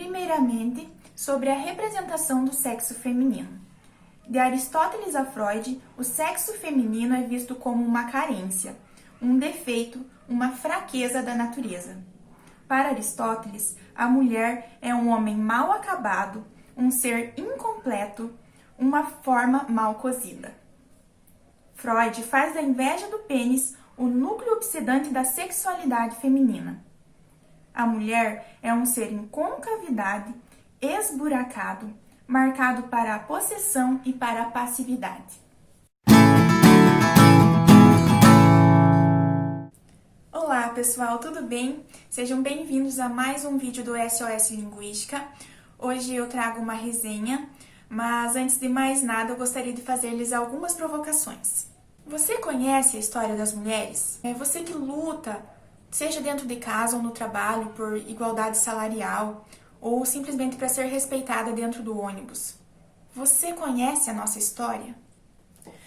primeiramente, sobre a representação do sexo feminino. De Aristóteles a Freud, o sexo feminino é visto como uma carência, um defeito, uma fraqueza da natureza. Para Aristóteles, a mulher é um homem mal acabado, um ser incompleto, uma forma mal cozida. Freud faz da inveja do pênis o núcleo obsedante da sexualidade feminina. A mulher é um ser em concavidade, esburacado, marcado para a possessão e para a passividade. Olá pessoal, tudo bem? Sejam bem-vindos a mais um vídeo do SOS Linguística. Hoje eu trago uma resenha, mas antes de mais nada eu gostaria de fazer-lhes algumas provocações. Você conhece a história das mulheres? É você que luta, seja dentro de casa ou no trabalho, por igualdade salarial, ou simplesmente para ser respeitada dentro do ônibus. Você conhece a nossa história?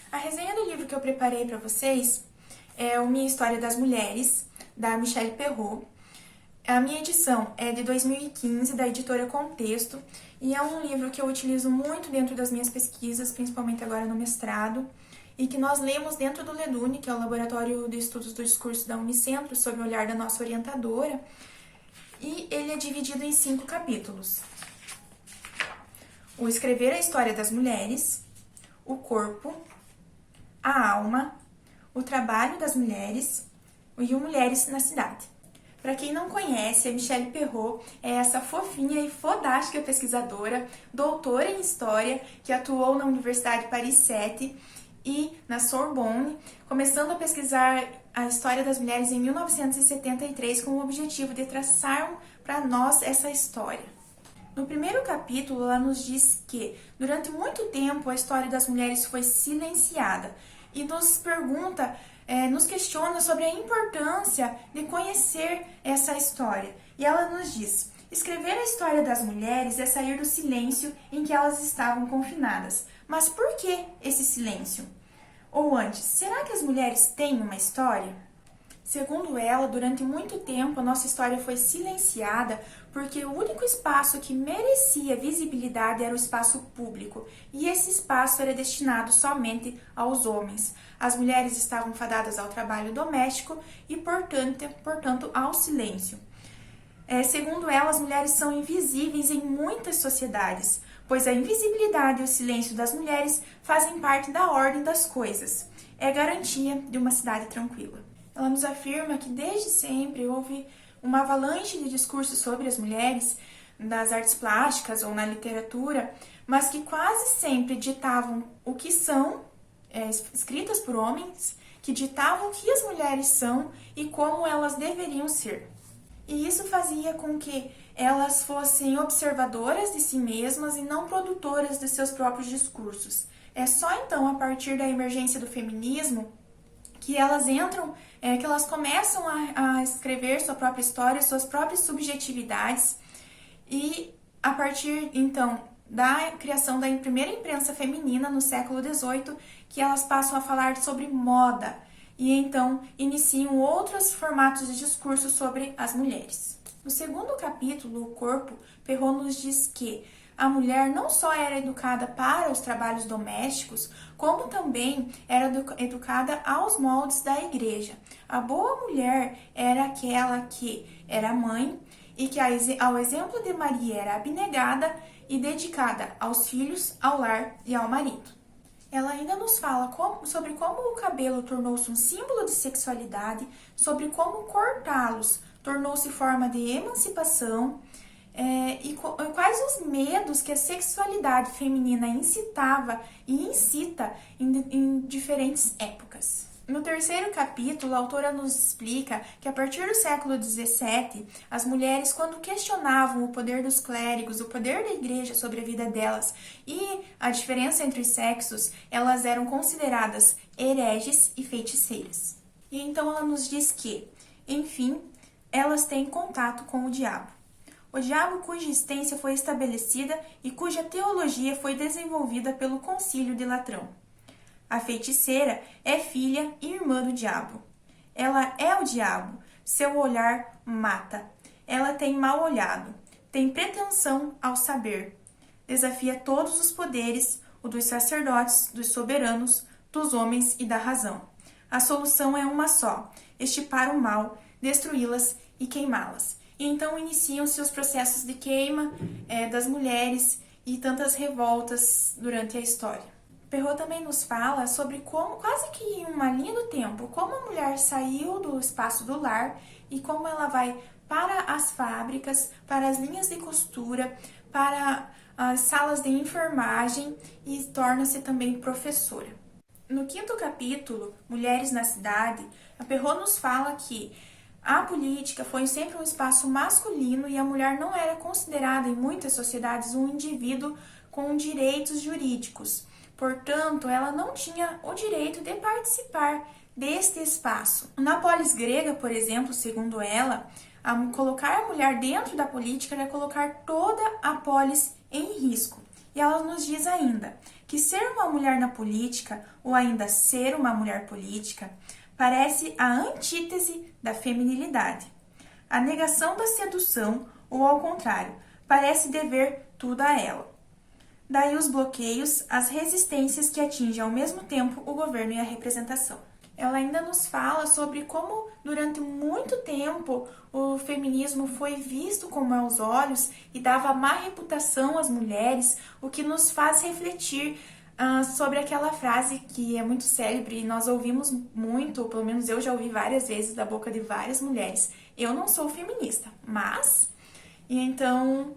A resenha do livro que eu preparei para vocês é o Minha História das Mulheres, da Michelle Perrault. A minha edição é de 2015, da editora Contexto, e é um livro que eu utilizo muito dentro das minhas pesquisas, principalmente agora no mestrado, e que nós lemos dentro do LEDUNI, que é o Laboratório de Estudos do Discurso da Unicentro, sob o olhar da nossa orientadora, e ele é dividido em 5 capítulos. O Escrever a História das Mulheres, o Corpo, a Alma, o Trabalho das Mulheres e o Mulheres na Cidade. Para quem não conhece, a Michelle Perrault é essa fofinha e fodástica pesquisadora, doutora em História, que atuou na Universidade Paris 7 e na Sorbonne, começando a pesquisar a história das mulheres em 1973 com o objetivo de traçar para nós essa história. No primeiro capítulo, ela nos diz que, durante muito tempo, a história das mulheres foi silenciada e nos pergunta, nos questiona sobre a importância de conhecer essa história. E ela nos diz: escrever a história das mulheres é sair do silêncio em que elas estavam confinadas. Mas por que esse silêncio? Ou antes, será que as mulheres têm uma história? Segundo ela, durante muito tempo a nossa história foi silenciada porque o único espaço que merecia visibilidade era o espaço público, e esse espaço era destinado somente aos homens. As mulheres estavam fadadas ao trabalho doméstico e, portanto, ao silêncio. Segundo ela, as mulheres são invisíveis em muitas sociedades, pois a invisibilidade e o silêncio das mulheres fazem parte da ordem das coisas. É garantia de uma cidade tranquila. Ela nos afirma que desde sempre houve uma avalanche de discursos sobre as mulheres nas artes plásticas ou na literatura, mas que quase sempre ditavam o que são, escritas por homens, que ditavam o que as mulheres são e como elas deveriam ser. E isso fazia com que elas fossem observadoras de si mesmas e não produtoras de seus próprios discursos. É só então, a partir da emergência do feminismo, que elas entram, que elas começam a escrever sua própria história, suas próprias subjetividades, e a partir, então, da criação da primeira imprensa feminina no século XVIII, que elas passam a falar sobre moda, e então iniciam outros formatos de discurso sobre as mulheres. No segundo capítulo, o Corpo, Perrault nos diz que a mulher não só era educada para os trabalhos domésticos, como também era educada aos moldes da igreja. A boa mulher era aquela que era mãe e que, ao exemplo de Maria, era abnegada e dedicada aos filhos, ao lar e ao marido. Ela ainda nos fala sobre como o cabelo tornou-se um símbolo de sexualidade, sobre como cortá-los tornou-se forma de emancipação, e quais os medos que a sexualidade feminina incitava e incita em diferentes épocas. No terceiro capítulo, a autora nos explica que a partir do século XVII, as mulheres, quando questionavam o poder dos clérigos, o poder da igreja sobre a vida delas e a diferença entre os sexos, elas eram consideradas hereges e feiticeiras. E então ela nos diz que, enfim, elas têm contato com o diabo. O diabo cuja existência foi estabelecida e cuja teologia foi desenvolvida pelo Concílio de Latrão. A feiticeira é filha e irmã do diabo. Ela é o diabo, seu olhar mata. Ela tem mal olhado, tem pretensão ao saber, desafia todos os poderes, o dos sacerdotes, dos soberanos, dos homens e da razão. A solução é uma só: extirpar o mal, destruí-las e queimá-las. E então iniciam-se os processos de queima das mulheres e tantas revoltas durante a história. Perrault também nos fala sobre como, quase que em uma linha do tempo, como a mulher saiu do espaço do lar e como ela vai para as fábricas, para as linhas de costura, para as salas de enfermagem e torna-se também professora. No 5º capítulo, Mulheres na Cidade, a Perrault nos fala que a política foi sempre um espaço masculino e a mulher não era considerada em muitas sociedades um indivíduo com direitos jurídicos. Portanto, ela não tinha o direito de participar deste espaço. Na polis grega, por exemplo, segundo ela, colocar a mulher dentro da política era colocar toda a polis em risco. E ela nos diz ainda que ser uma mulher na política, ou ainda ser uma mulher política, parece a antítese da feminilidade, a negação da sedução, ou ao contrário, parece dever tudo a ela. Daí os bloqueios, as resistências que atingem ao mesmo tempo o governo e a representação. Ela ainda nos fala sobre como, durante muito tempo, o feminismo foi visto com maus olhos e dava má reputação às mulheres, o que nos faz refletir sobre aquela frase que é muito célebre e nós ouvimos muito, ou pelo menos eu já ouvi várias vezes da boca de várias mulheres: eu não sou feminista, mas... E então,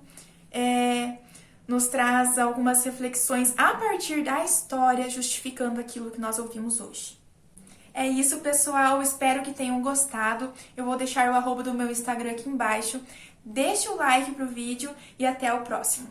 nos traz algumas reflexões a partir da história justificando aquilo que nós ouvimos hoje. É isso, pessoal. Espero que tenham gostado. Eu vou deixar o arroba do meu Instagram aqui embaixo. Deixe o like pro vídeo e até o próximo.